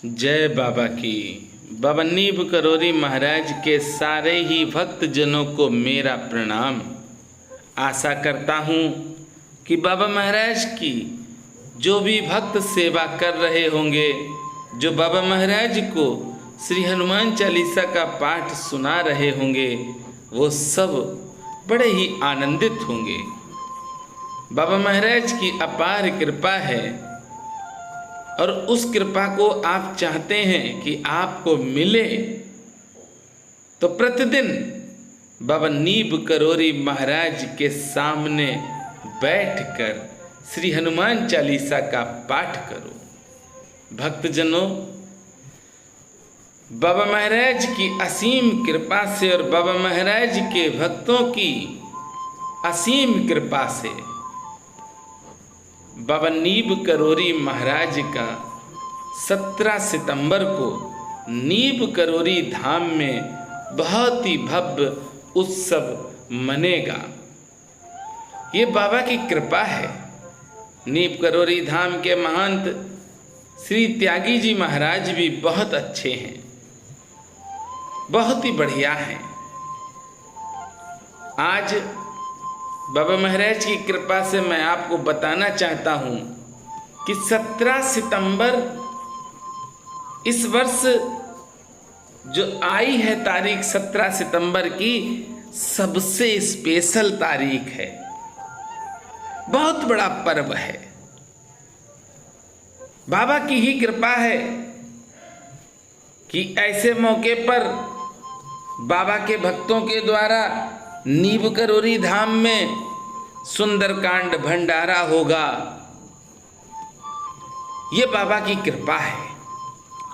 जय बाबा की। बाबा नीब करोरी महाराज के सारे ही भक्त जनों को मेरा प्रणाम। आशा करता हूँ कि बाबा महाराज की जो भी भक्त सेवा कर रहे होंगे, जो बाबा महाराज को श्री हनुमान चालीसा का पाठ सुना रहे होंगे, वो सब बड़े ही आनंदित होंगे। बाबा महाराज की अपार कृपा है और उस कृपा को आप चाहते हैं कि आपको मिले, तो प्रतिदिन बाबा नीब करोरी महाराज के सामने बैठकर श्री हनुमान चालीसा का पाठ करो। भक्तजनों, बाबा महाराज की असीम कृपा से और बाबा महाराज के भक्तों की असीम कृपा से बाबा नीब करोरी महाराज का 17 सितंबर को नीब करोरी धाम में बहुत ही भव्य उत्सव मनेगा। ये बाबा की कृपा है। नीब करोरी धाम के महंत श्री त्यागी जी महाराज भी बहुत अच्छे हैं, बहुत ही बढ़िया हैं। आज बाबा महाराज की कृपा से मैं आपको बताना चाहता हूं कि 17 सितंबर इस वर्ष जो आई है तारीख 17 सितंबर की, सबसे स्पेशल तारीख है। बहुत बड़ा पर्व है। बाबा की ही कृपा है कि ऐसे मौके पर बाबा के भक्तों के द्वारा नीब करोरी धाम में सुंदरकांड भंडारा होगा। ये बाबा की कृपा है।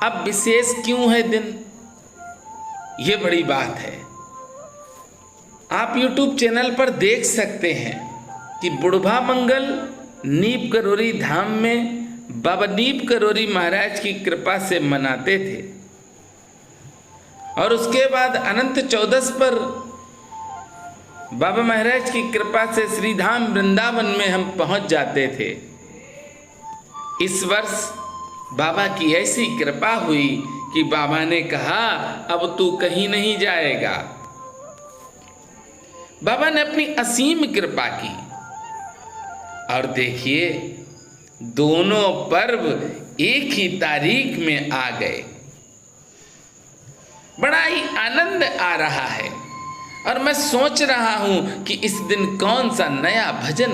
अब विशेष क्यों है दिन, ये बड़ी बात है। आप YouTube चैनल पर देख सकते हैं कि बुढ़भा मंगल नीब करोरी धाम में बाबा नीब करोरी महाराज की कृपा से मनाते थे, और उसके बाद अनंत चौदस पर बाबा महाराज की कृपा से श्रीधाम वृंदावन में हम पहुंच जाते थे। इस वर्ष बाबा की ऐसी कृपा हुई कि बाबा ने कहा अब तू कहीं नहीं जाएगा। बाबा ने अपनी असीम कृपा की, और देखिए दोनों पर्व एक ही तारीख में आ गए। बड़ा ही आनंद आ रहा है, और मैं सोच रहा हूं कि इस दिन कौन सा नया भजन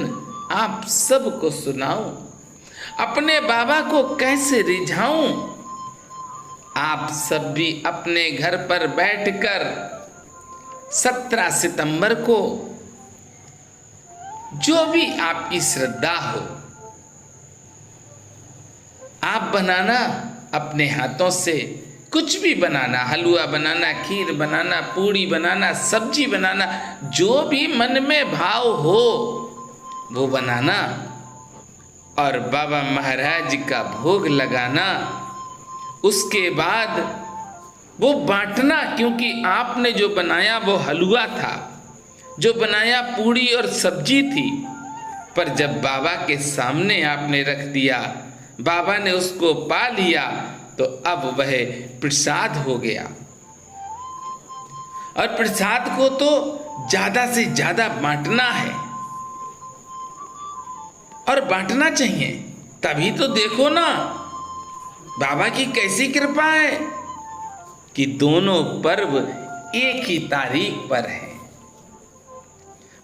आप सबको सुनाऊं, अपने बाबा को कैसे रिझाऊं। आप सब भी अपने घर पर बैठकर 17 सितंबर को जो भी आपकी श्रद्धा हो, आप बनाना अपने हाथों से, कुछ भी बनाना, हलवा बनाना, खीर बनाना, पूड़ी बनाना, सब्जी बनाना, जो भी मन में भाव हो वो बनाना और बाबा महाराज का भोग लगाना। उसके बाद वो बांटना, क्योंकि आपने जो बनाया वो हलवा था, जो बनाया पूड़ी और सब्जी थी, पर जब बाबा के सामने आपने रख दिया, बाबा ने उसको पा लिया, तो अब वह प्रसाद हो गया। और प्रसाद को तो ज्यादा से ज्यादा बांटना है, और बांटना चाहिए। तभी तो देखो ना बाबा की कैसी कृपा है कि दोनों पर्व एक ही तारीख पर है।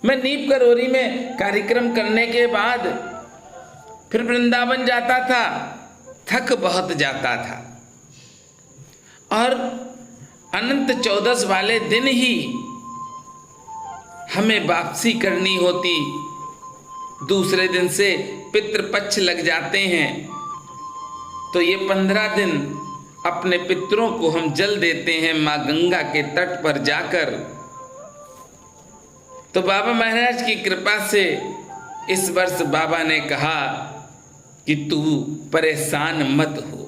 मैं नीब करोरी में कार्यक्रम करने के बाद फिर वृंदावन जाता था, थक बहुत जाता था, और अनंत चौदस वाले दिन ही हमें वापसी करनी होती। दूसरे दिन से पितृपक्ष लग जाते हैं, तो ये 15 दिन अपने पितरों को हम जल देते हैं माँ गंगा के तट पर जाकर। तो बाबा महाराज की कृपा से इस वर्ष बाबा ने कहा कि तू परेशान मत हो,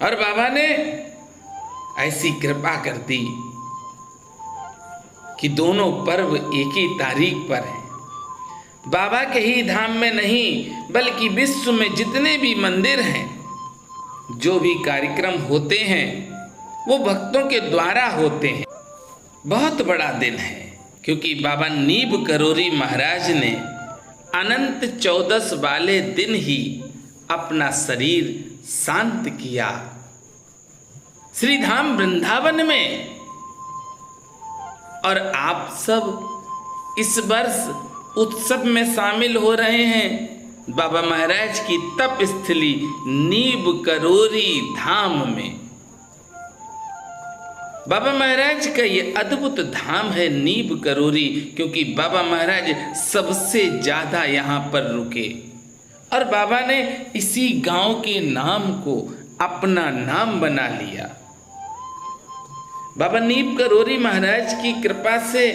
और बाबा ने ऐसी कृपा कर दी कि दोनों पर्व एक ही तारीख पर हैं। बाबा के ही धाम में नहीं, बल्कि विश्व में जितने भी मंदिर हैं जो भी कार्यक्रम होते हैं वो भक्तों के द्वारा होते हैं। बहुत बड़ा दिन है, क्योंकि बाबा नीब करोरी महाराज ने अनंत 14 वाले दिन ही अपना शरीर शांत किया श्री धाम वृंदावन में। और आप सब इस वर्ष उत्सव में शामिल हो रहे हैं बाबा महाराज की तप स्थली नीब करोरी धाम में। बाबा महाराज का ये अद्भुत धाम है नीब करोरी, क्योंकि बाबा महाराज सबसे ज्यादा यहाँ पर रुके और बाबा ने इसी गांव के नाम को अपना नाम बना लिया। बाबा नीब करोरी महाराज की कृपा से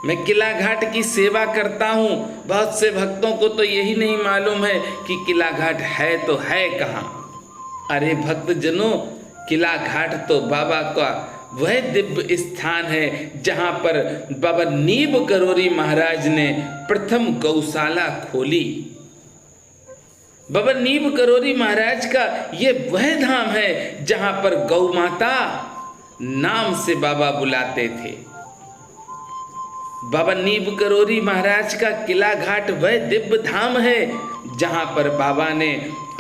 मैं किला घाट की सेवा करता हूँ। बहुत से भक्तों को तो यही नहीं मालूम है कि किला घाट है तो है कहाँ। अरे भक्त जनों, किला घाट तो बाबा का वह दिव्य स्थान है जहाँ पर बाबा नीब करोरी महाराज ने प्रथम गौशाला खोली। बाबा नीब करोरी महाराज का ये वह धाम है जहाँ पर गौ माता नाम से बाबा बुलाते थे। बाबा नीब करोरी महाराज का किला घाट वह दिव्य धाम है जहां पर बाबा ने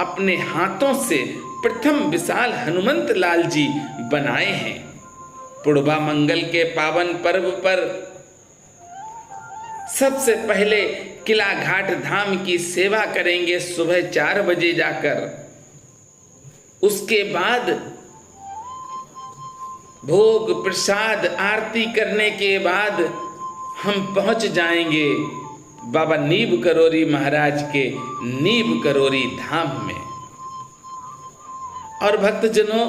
अपने हाथों से प्रथम विशाल हनुमंत लाल जी बनाए हैं। पुड़बा मंगल के पावन पर्व पर सबसे पहले किला घाट धाम की सेवा करेंगे सुबह 4 बजे जाकर। उसके बाद भोग प्रसाद आरती करने के बाद हम पहुंच जाएंगे बाबा नीब करोरी महाराज के नीब करोरी धाम में। और भक्तजनों,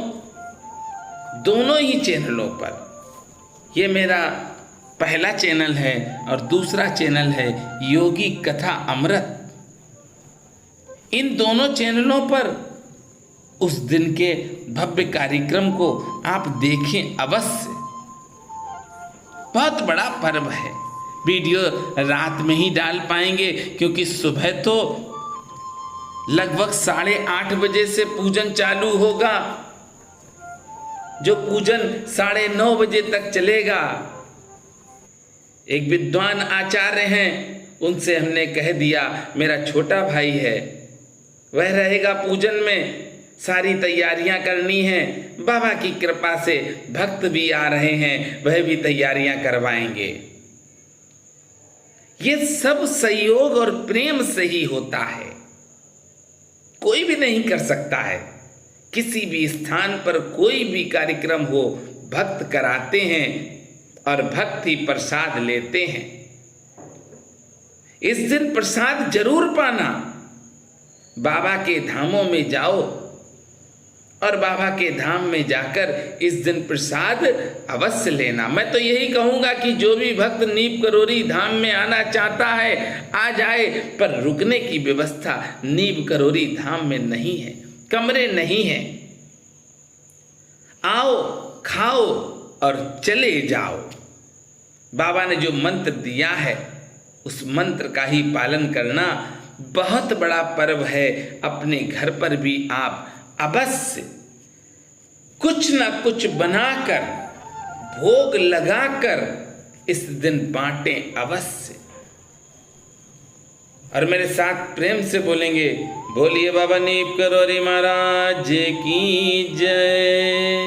दोनों ही चैनलों पर, ये मेरा पहला चैनल है और दूसरा चैनल है योगी कथा अमृत, इन दोनों चैनलों पर उस दिन के भव्य कार्यक्रम को आप देखें अवश्य। बहुत बड़ा पर्व है। वीडियो रात में ही डाल पाएंगे, क्योंकि सुबह तो लगभग 8:30 बजे से पूजन चालू होगा, जो पूजन 9:30 बजे तक चलेगा। एक विद्वान आचार्य हैं, उनसे हमने कह दिया, मेरा छोटा भाई है, वह रहेगा पूजन में, सारी तैयारियां करनी है। बाबा की कृपा से भक्त भी आ रहे हैं, वह भी तैयारियां करवाएंगे। ये सब सहयोग और प्रेम से ही होता है, कोई भी नहीं कर सकता है। किसी भी स्थान पर कोई भी कार्यक्रम हो, भक्त कराते हैं और भक्त ही प्रसाद लेते हैं। इस दिन प्रसाद जरूर पाना। बाबा के धामों में जाओ और बाबा के धाम में जाकर इस दिन प्रसाद अवश्य लेना। मैं तो यही कहूँगा कि जो भी भक्त नीब करोरी धाम में आना चाहता है आ जाए, पर रुकने की व्यवस्था नीब करोरी धाम में नहीं है, कमरे नहीं हैं। आओ, खाओ और चले जाओ। बाबा ने जो मंत्र दिया है उस मंत्र का ही पालन करना बहुत बड़ा पर्व है। अपने घर पर भी आप अवश्य कुछ ना कुछ बनाकर, भोग लगाकर इस दिन बांटें अवश्य। और मेरे साथ प्रेम से बोलेंगे, बोलिए बाबा नीब करोरी महाराज की जय।